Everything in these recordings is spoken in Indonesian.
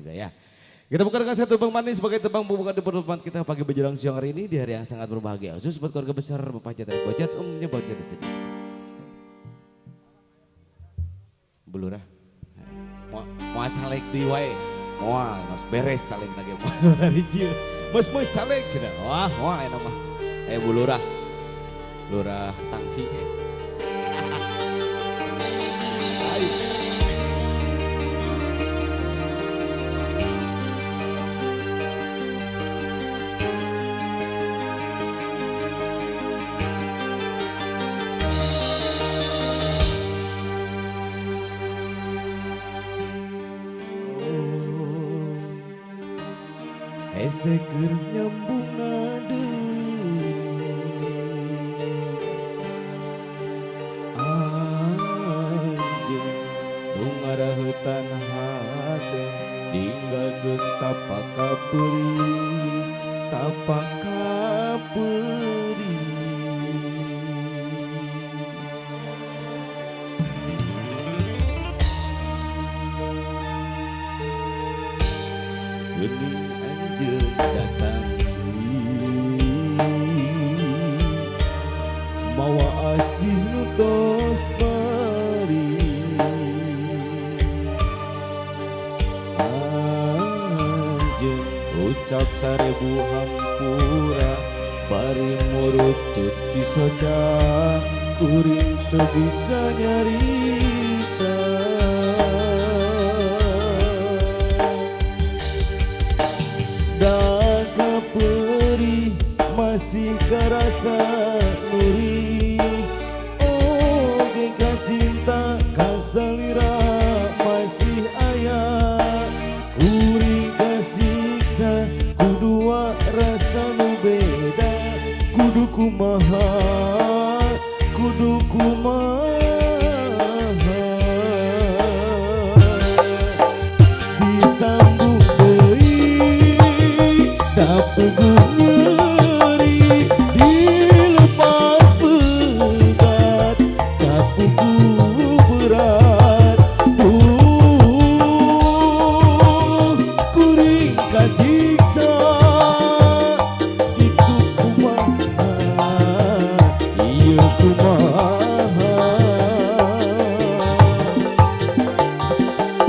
juga ya. Kita buka dengan satu tebang manis sebagai tebang pembuka di pertemuan kita pagi menjelang siang hari ini di hari yang sangat berbahagia. Khusus buat keluarga besar Bapak Jatah Bojat, Omnya Bojat di sini. Bulurah, mau caleg di wae, wah harus beres caleg lagi mau rijil, mus caleg cina, wah enak mah, bulurah, lurah tangsi. Seger nyambung nade anjing dungara hutan hade dinggalkeun tapak kaperi geuning anjeun datang mawa asih nu tos bari anjeun ucap sarebu hampura bari murut cuci soca kuring teu bisa nyarita daga perih masih kerasa nuri oge ka cinta ka salira masih aya kuring kasiksa kudua rasa nu beda kudu kumaha disambung deui dapugu nyeri dilepas pegat dapugu berat kuring kasiksa itu kumaha ieu kumaha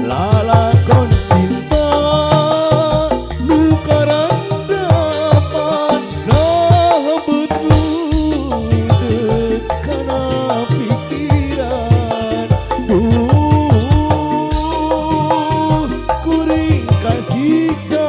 lalakon cinta nu karandapan nah betudut kana pikiran kuring kasiksa